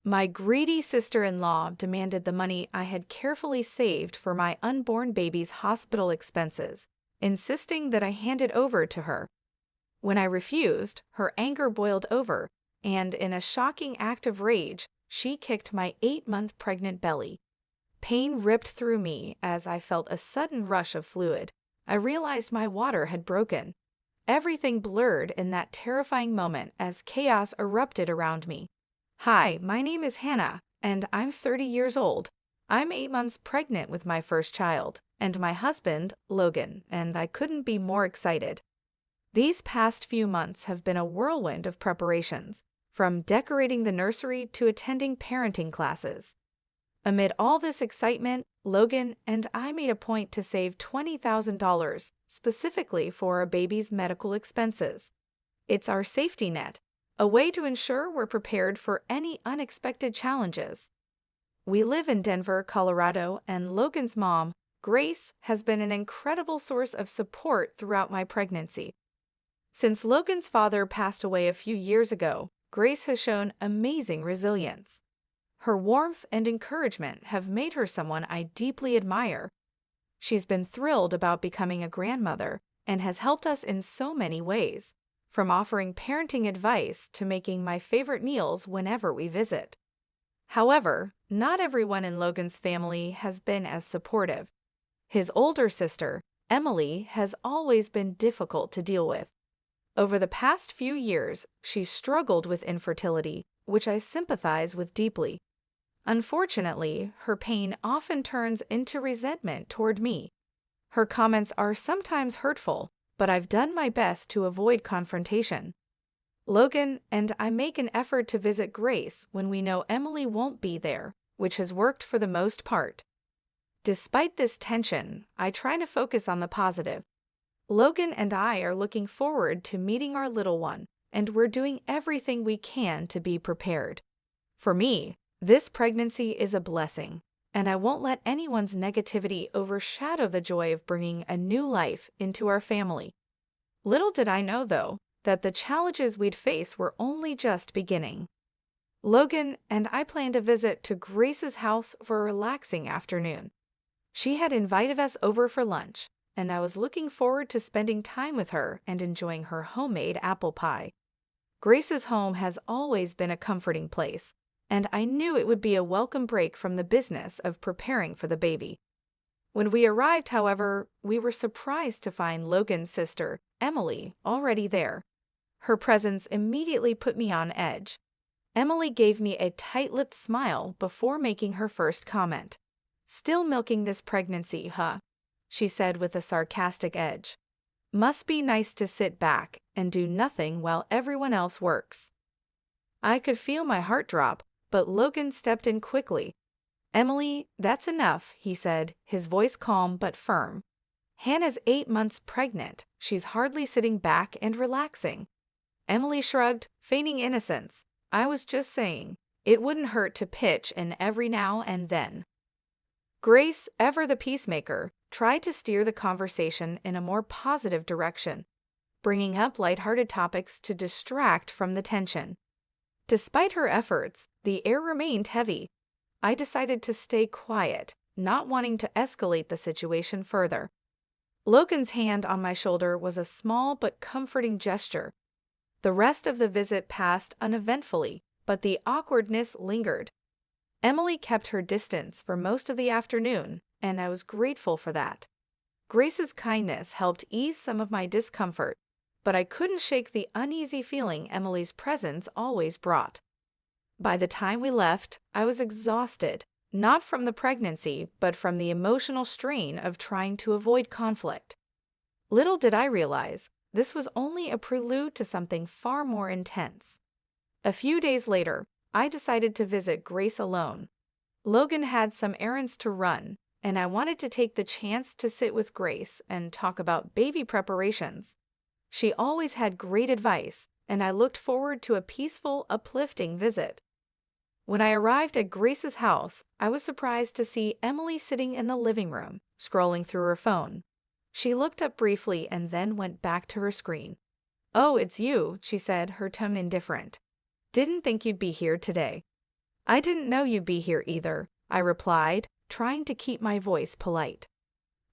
My greedy sister-in-law demanded the money I had carefully saved for my unborn baby's hospital expenses, insisting that I hand it over to her. When I refused, her anger boiled over, and in a shocking act of rage, she kicked my 8-month pregnant belly. Pain ripped through me as I felt a sudden rush of fluid. I realized my water had broken. Everything blurred in that terrifying moment as chaos erupted around me. Hi, my name is Hannah, and I'm 30 years old. I'm 8 months pregnant with my first child, and my husband, Logan, and I couldn't be more excited. These past few months have been a whirlwind of preparations, from decorating the nursery to attending parenting classes. Amid all this excitement, Logan and I made a point to save $20,000 specifically for our baby's medical expenses. It's our safety net, a way to ensure we're prepared for any unexpected challenges. We live in Denver, Colorado, and Logan's mom, Grace, has been an incredible source of support throughout my pregnancy. Since Logan's father passed away a few years ago, Grace has shown amazing resilience. Her warmth and encouragement have made her someone I deeply admire. She's been thrilled about becoming a grandmother and has helped us in so many ways, from offering parenting advice to making my favorite meals whenever we visit. However, not everyone in Logan's family has been as supportive. His older sister, Emily, has always been difficult to deal with. Over the past few years, she's struggled with infertility, which I sympathize with deeply. Unfortunately, her pain often turns into resentment toward me. Her comments are sometimes hurtful, but I've done my best to avoid confrontation. Logan and I make an effort to visit Grace when we know Emily won't be there, which has worked for the most part. Despite this tension, I try to focus on the positive. Logan and I are looking forward to meeting our little one, and we're doing everything we can to be prepared. For me, this pregnancy is a blessing, and I won't let anyone's negativity overshadow the joy of bringing a new life into our family. Little did I know, though, that the challenges we'd face were only just beginning. Logan and I planned a visit to Grace's house for a relaxing afternoon. She had invited us over for lunch, and I was looking forward to spending time with her and enjoying her homemade apple pie. Grace's home has always been a comforting place, and I knew it would be a welcome break from the business of preparing for the baby. When we arrived, however, we were surprised to find Logan's sister, Emily, already there. Her presence immediately put me on edge. Emily gave me a tight-lipped smile before making her first comment. "Still milking this pregnancy, huh?" she said with a sarcastic edge. "Must be nice to sit back and do nothing while everyone else works." I could feel my heart drop, but Logan stepped in quickly. "Emily, that's enough," he said, his voice calm but firm. "Hannah's 8 months pregnant. She's hardly sitting back and relaxing." Emily shrugged, feigning innocence. "I was just saying, it wouldn't hurt to pitch in every now and then." Grace, ever the peacemaker, tried to steer the conversation in a more positive direction, bringing up lighthearted topics to distract from the tension. Despite her efforts, the air remained heavy. I decided to stay quiet, not wanting to escalate the situation further. Logan's hand on my shoulder was a small but comforting gesture. The rest of the visit passed uneventfully, but the awkwardness lingered. Emily kept her distance for most of the afternoon, and I was grateful for that. Grace's kindness helped ease some of my discomfort, but I couldn't shake the uneasy feeling Emily's presence always brought. By the time we left, I was exhausted, not from the pregnancy, but from the emotional strain of trying to avoid conflict. Little did I realize, this was only a prelude to something far more intense. A few days later, I decided to visit Grace alone. Logan had some errands to run, and I wanted to take the chance to sit with Grace and talk about baby preparations. She always had great advice, and I looked forward to a peaceful, uplifting visit. When I arrived at Grace's house, I was surprised to see Emily sitting in the living room, scrolling through her phone. She looked up briefly and then went back to her screen. "Oh, it's you," she said, her tone indifferent. "Didn't think you'd be here today." I didn't know you'd be here either, I replied, trying to keep my voice polite.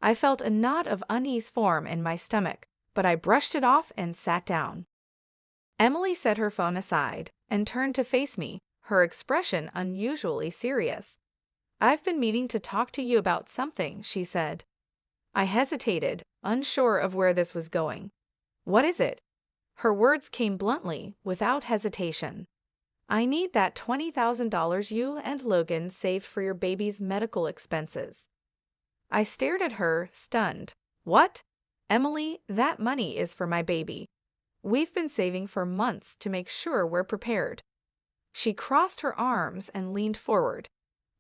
I felt a knot of unease form in my stomach, but I brushed it off and sat down. Emily set her phone aside and turned to face me, her expression unusually serious. I've been meaning to talk to you about something, she said. I hesitated, unsure of where this was going. What is it? Her words came bluntly, without hesitation. I need that $20,000 you and Logan saved for your baby's medical expenses. I stared at her, stunned. What? Emily, that money is for my baby. We've been saving for months to make sure we're prepared. She crossed her arms and leaned forward.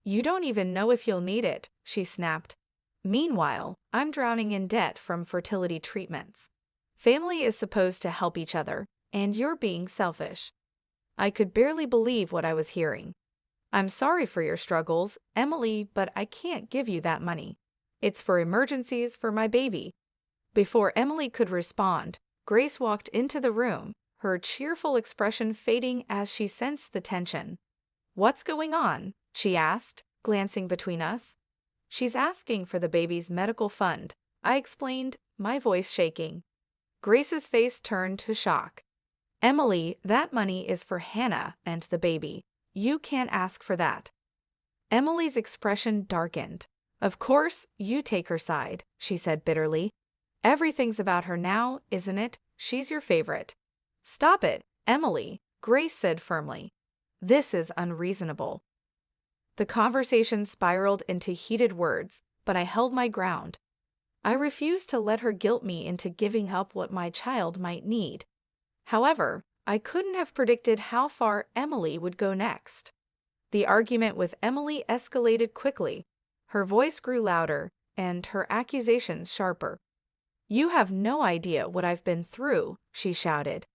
You don't even know if you'll need it, she snapped. Meanwhile, I'm drowning in debt from fertility treatments. Family is supposed to help each other, and you're being selfish. I could barely believe what I was hearing. I'm sorry for your struggles, Emily, but I can't give you that money. It's for emergencies for my baby. Before Emily could respond, Grace walked into the room, her cheerful expression fading as she sensed the tension. What's going on? She asked, glancing between us. She's asking for the baby's medical fund, I explained, my voice shaking. Grace's face turned to shock. Emily, that money is for Hannah and the baby. You can't ask for that. Emily's expression darkened. Of course, you take her side, she said bitterly. Everything's about her now, isn't it? She's your favorite. Stop it, Emily, Grace said firmly. This is unreasonable. The conversation spiraled into heated words, but I held my ground. I refused to let her guilt me into giving up what my child might need. However, I couldn't have predicted how far Emily would go next. The argument with Emily escalated quickly. Her voice grew louder, and her accusations sharper. You have no idea what I've been through, she shouted.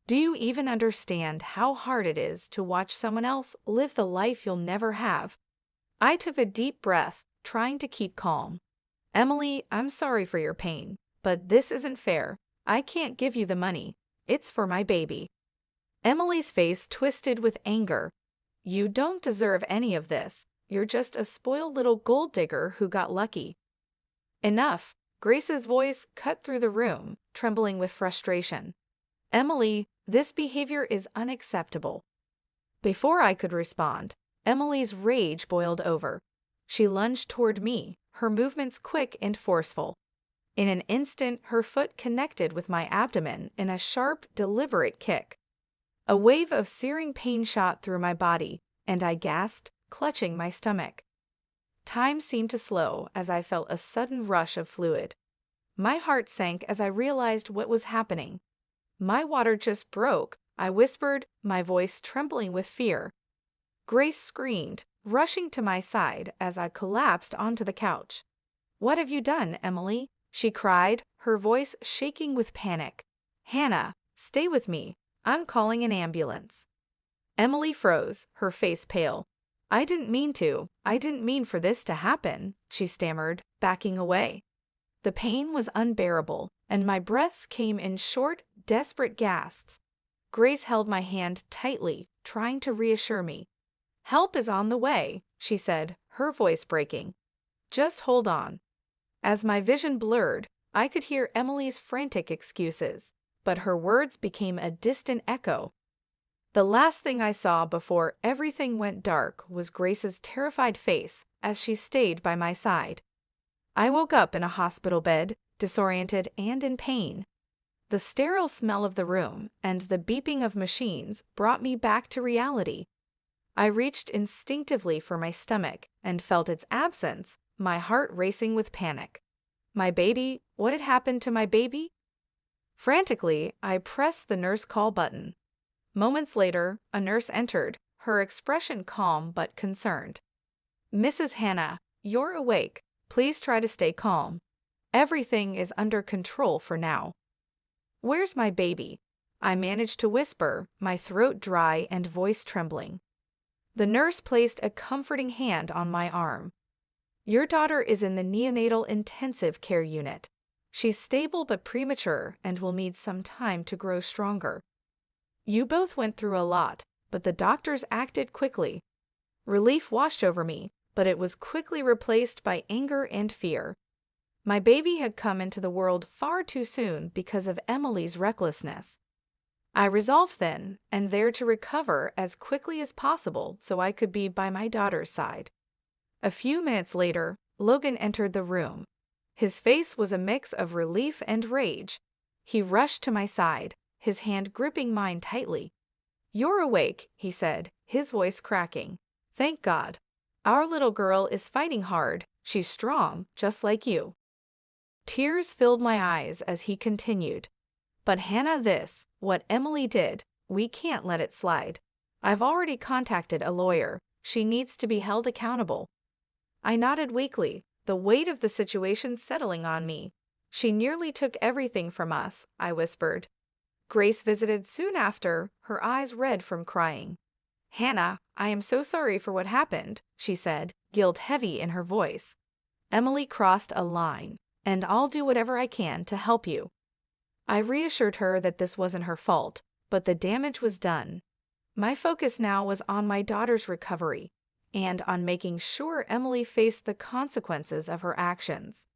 Do you even understand how hard it is to watch someone else live the life you'll never have? I took a deep breath, trying to keep calm. Emily, I'm sorry for your pain, but this isn't fair. I can't give you the money. It's for my baby. Emily's face twisted with anger. You don't deserve any of this. You're just a spoiled little gold digger who got lucky. Enough. Grace's voice cut through the room, trembling with frustration. Emily, this behavior is unacceptable. Before I could respond, Emily's rage boiled over. She lunged toward me, her movements quick and forceful. In an instant, her foot connected with my abdomen in a sharp, deliberate kick. A wave of searing pain shot through my body, and I gasped, clutching my stomach. Time seemed to slow as I felt a sudden rush of fluid. My heart sank as I realized what was happening. My water just broke, I whispered, my voice trembling with fear. Grace screamed, rushing to my side as I collapsed onto the couch. What have you done, Emily? She cried, her voice shaking with panic. Hannah, stay with me. I'm calling an ambulance. Emily froze, her face pale. I didn't mean for this to happen, she stammered, backing away. The pain was unbearable, and my breaths came in short, desperate gasps. Grace held my hand tightly, trying to reassure me. Help is on the way, she said, her voice breaking. Just hold on. As my vision blurred, I could hear Emily's frantic excuses, but her words became a distant echo. The last thing I saw before everything went dark was Grace's terrified face as she stayed by my side. I woke up in a hospital bed, disoriented and in pain. The sterile smell of the room and the beeping of machines brought me back to reality. I reached instinctively for my stomach and felt its absence, my heart racing with panic. My baby, what had happened to my baby? Frantically, I pressed the nurse call button. Moments later, a nurse entered, her expression calm but concerned. Mrs. Hannah, you're awake. Please try to stay calm. Everything is under control for now. Where's my baby? I managed to whisper, my throat dry and voice trembling. The nurse placed a comforting hand on my arm. Your daughter is in the neonatal intensive care unit. She's stable but premature and will need some time to grow stronger. You both went through a lot, but the doctors acted quickly. Relief washed over me, but it was quickly replaced by anger and fear. My baby had come into the world far too soon because of Emily's recklessness. I resolved then and there to recover as quickly as possible so I could be by my daughter's side. A few minutes later, Logan entered the room. His face was a mix of relief and rage. He rushed to my side, his hand gripping mine tightly. "You're awake," he said, his voice cracking. "Thank God. Our little girl is fighting hard. She's strong, just like you." Tears filled my eyes as he continued. "But Hannah, what Emily did, we can't let it slide. I've already contacted a lawyer. She needs to be held accountable." I nodded weakly, the weight of the situation settling on me. "She nearly took everything from us," I whispered. Grace visited soon after, her eyes red from crying. "Hannah, I am so sorry for what happened," she said, guilt heavy in her voice. "Emily crossed a line, and I'll do whatever I can to help you." I reassured her that this wasn't her fault, but the damage was done. My focus now was on my daughter's recovery and on making sure Emily faced the consequences of her actions.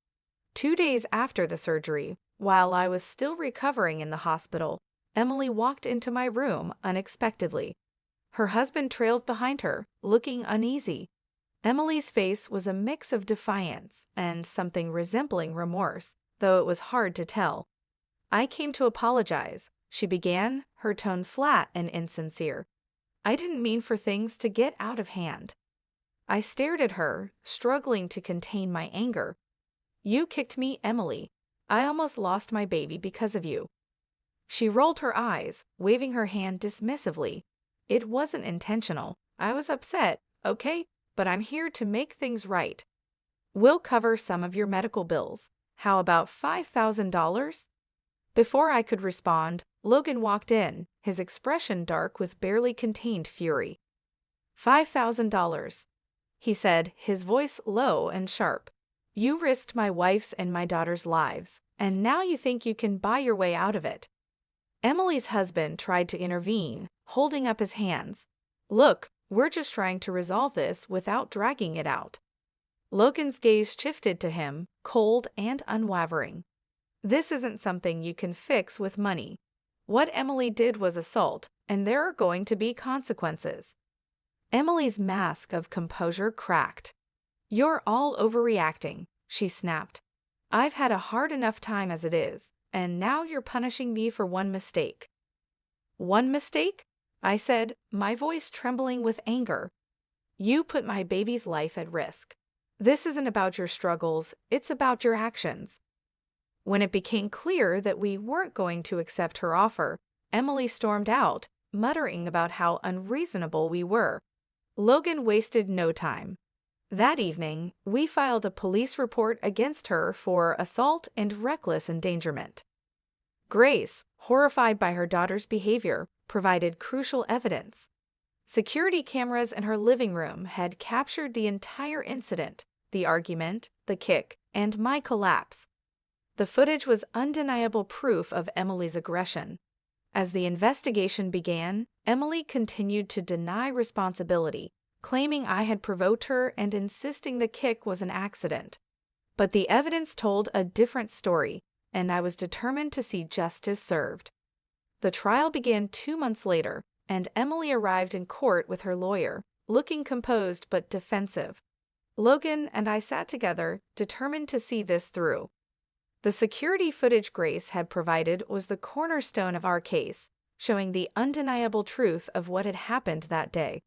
2 days after the surgery, while I was still recovering in the hospital, Emily walked into my room unexpectedly. Her husband trailed behind her, looking uneasy. Emily's face was a mix of defiance and something resembling remorse, though it was hard to tell. "I came to apologize," she began, her tone flat and insincere. "I didn't mean for things to get out of hand." I stared at her, struggling to contain my anger. "You kicked me, Emily. I almost lost my baby because of you." She rolled her eyes, waving her hand dismissively. "It wasn't intentional. I was upset, okay? But I'm here to make things right. We'll cover some of your medical bills. How about $5,000? Before I could respond, Logan walked in, his expression dark with barely contained fury. $5,000, he said, his voice low and sharp. "You risked my wife's and my daughter's lives, and now you think you can buy your way out of it." Emily's husband tried to intervene, holding up his hands. "Look, we're just trying to resolve this without dragging it out." Logan's gaze shifted to him, cold and unwavering. "This isn't something you can fix with money. What Emily did was assault, and there are going to be consequences." Emily's mask of composure cracked. "You're all overreacting," she snapped. "I've had a hard enough time as it is, and now you're punishing me for one mistake." "One mistake?" I said, my voice trembling with anger. "You put my baby's life at risk. This isn't about your struggles, it's about your actions." When it became clear that we weren't going to accept her offer, Emily stormed out, muttering about how unreasonable we were. Logan wasted no time. That evening, we filed a police report against her for assault and reckless endangerment. Grace, horrified by her daughter's behavior, provided crucial evidence. Security cameras in her living room had captured the entire incident, the argument, the kick, and my collapse. The footage was undeniable proof of Emily's aggression. As the investigation began, Emily continued to deny responsibility, claiming I had provoked her and insisting the kick was an accident. But the evidence told a different story, and I was determined to see justice served. The trial began 2 months later, and Emily arrived in court with her lawyer, looking composed but defensive. Logan and I sat together, determined to see this through. The security footage Grace had provided was the cornerstone of our case, showing the undeniable truth of what had happened that day.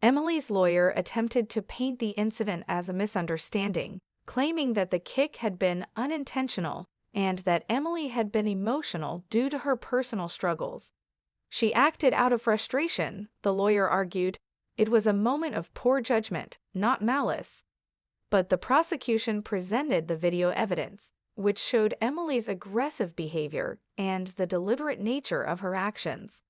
Emily's lawyer attempted to paint the incident as a misunderstanding, claiming that the kick had been unintentional and that Emily had been emotional due to her personal struggles. "She acted out of frustration," the lawyer argued. "It was a moment of poor judgment, not malice." But the prosecution presented the video evidence, which showed Emily's aggressive behavior and the deliberate nature of her actions.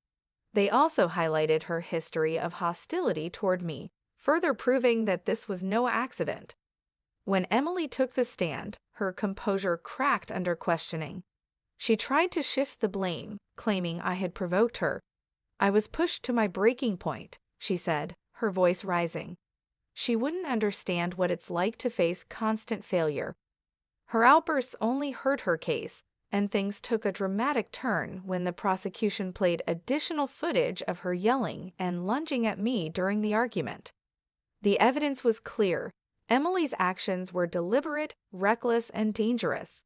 They also highlighted her history of hostility toward me, further proving that this was no accident. When Emily took the stand, her composure cracked under questioning. She tried to shift the blame, claiming I had provoked her. "I was pushed to my breaking point," she said, her voice rising. She wouldn't understand what it's like to face constant failure. Her outbursts only hurt her case, and things took a dramatic turn when the prosecution played additional footage of her yelling and lunging at me during the argument. The evidence was clear. Emily's actions were deliberate, reckless, and dangerous.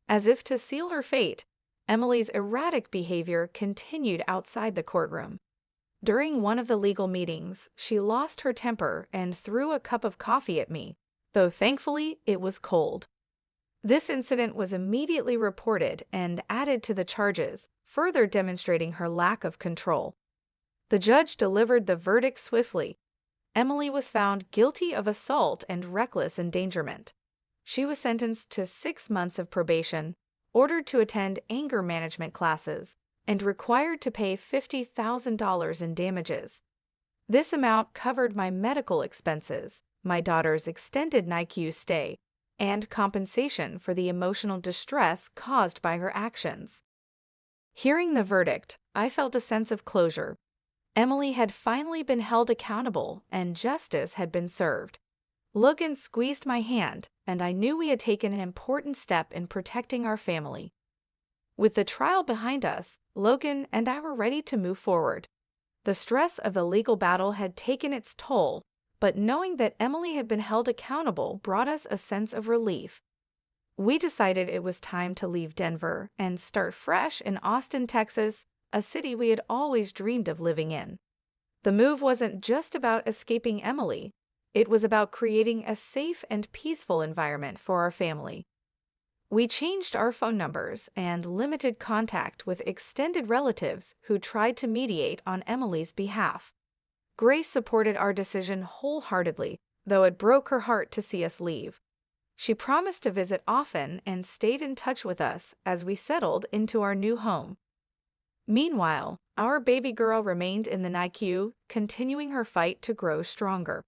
As if to seal her fate, Emily's erratic behavior continued outside the courtroom. During one of the legal meetings, she lost her temper and threw a cup of coffee at me, though thankfully it was cold. This incident was immediately reported and added to the charges, further demonstrating her lack of control. The judge delivered the verdict swiftly. Emily was found guilty of assault and reckless endangerment. She was sentenced to 6 months of probation, ordered to attend anger management classes, and required to pay $50,000 in damages. This amount covered my medical expenses, my daughter's extended NICU stay, and compensation for the emotional distress caused by her actions. Hearing the verdict, I felt a sense of closure. Emily had finally been held accountable and justice had been served. Logan squeezed my hand, and I knew we had taken an important step in protecting our family. With the trial behind us, Logan and I were ready to move forward. The stress of the legal battle had taken its toll, but knowing that Emily had been held accountable brought us a sense of relief. We decided it was time to leave Denver and start fresh in Austin, Texas, a city we had always dreamed of living in. The move wasn't just about escaping Emily. It was about creating a safe and peaceful environment for our family. We changed our phone numbers and limited contact with extended relatives who tried to mediate on Emily's behalf. Grace supported our decision wholeheartedly, though it broke her heart to see us leave. She promised to visit often and stayed in touch with us as we settled into our new home. Meanwhile, our baby girl remained in the NICU, continuing her fight to grow stronger.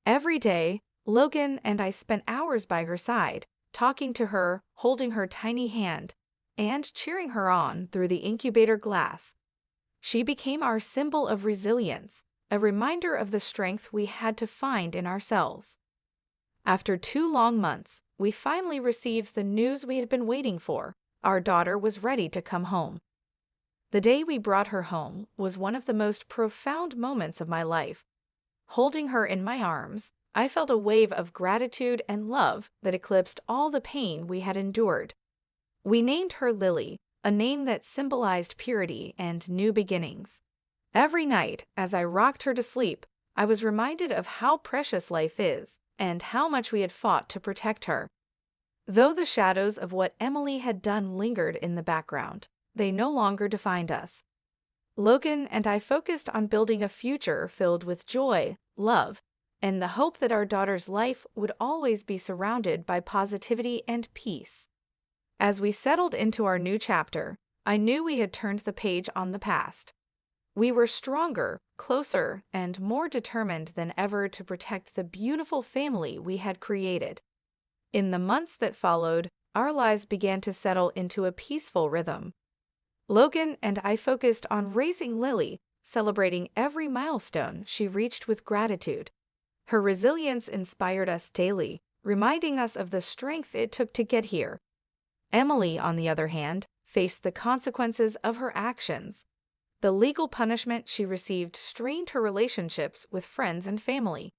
Every day, Logan and I spent hours by her side, talking to her, holding her tiny hand, and cheering her on through the incubator glass. She became our symbol of resilience, a reminder of the strength we had to find in ourselves. After 2 long months, we finally received the news we had been waiting for. Our daughter was ready to come home. The day we brought her home was one of the most profound moments of my life. Holding her in my arms, I felt a wave of gratitude and love that eclipsed all the pain we had endured. We named her Lily, a name that symbolized purity and new beginnings. Every night, as I rocked her to sleep, I was reminded of how precious life is and how much we had fought to protect her. Though the shadows of what Emily had done lingered in the background, they no longer defined us. Logan and I focused on building a future filled with joy, love, and the hope that our daughter's life would always be surrounded by positivity and peace. As we settled into our new chapter, I knew we had turned the page on the past. We were stronger, closer, and more determined than ever to protect the beautiful family we had created. In the months that followed, our lives began to settle into a peaceful rhythm. Logan and I focused on raising Lily, celebrating every milestone she reached with gratitude. Her resilience inspired us daily, reminding us of the strength it took to get here. Emily, on the other hand, faced the consequences of her actions. The legal punishment she received strained her relationships with friends and family.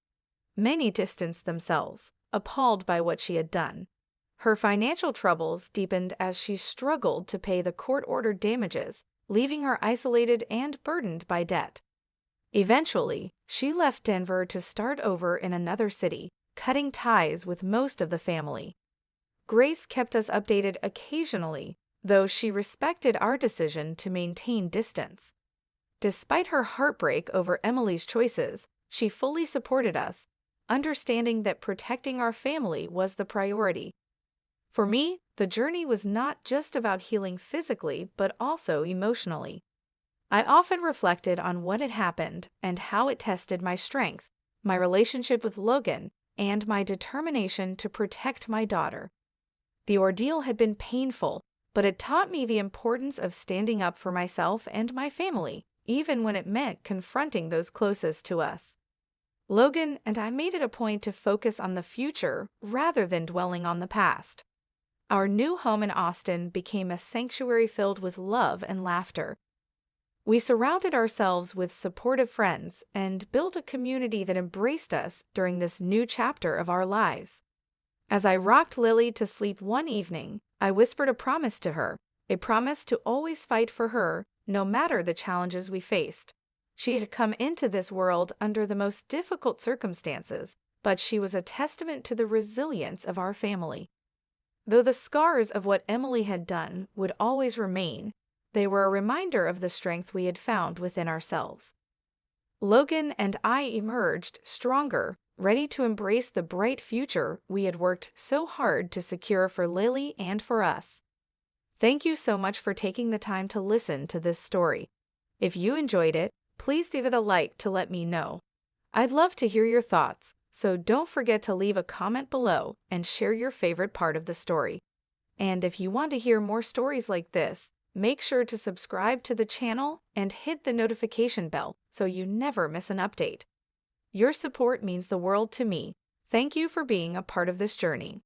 Many distanced themselves, appalled by what she had done. Her financial troubles deepened as she struggled to pay the court-ordered damages, leaving her isolated and burdened by debt. Eventually, she left Denver to start over in another city, cutting ties with most of the family. Grace kept us updated occasionally, though she respected our decision to maintain distance. Despite her heartbreak over Emily's choices, she fully supported us, understanding that protecting our family was the priority. For me, the journey was not just about healing physically, but also emotionally. I often reflected on what had happened and how it tested my strength, my relationship with Logan, and my determination to protect my daughter. The ordeal had been painful, but it taught me the importance of standing up for myself and my family, even when it meant confronting those closest to us. Logan and I made it a point to focus on the future rather than dwelling on the past. Our new home in Austin became a sanctuary filled with love and laughter. We surrounded ourselves with supportive friends and built a community that embraced us during this new chapter of our lives. As I rocked Lily to sleep one evening, I whispered a promise to her, a promise to always fight for her, no matter the challenges we faced. She had come into this world under the most difficult circumstances, but she was a testament to the resilience of our family. Though the scars of what Emily had done would always remain, they were a reminder of the strength we had found within ourselves. Logan and I emerged stronger, ready to embrace the bright future we had worked so hard to secure for Lily and for us. Thank you so much for taking the time to listen to this story. If you enjoyed it, please leave it a like to let me know. I'd love to hear your thoughts, so don't forget to leave a comment below and share your favorite part of the story. And if you want to hear more stories like this, make sure to subscribe to the channel and hit the notification bell so you never miss an update. Your support means the world to me. Thank you for being a part of this journey.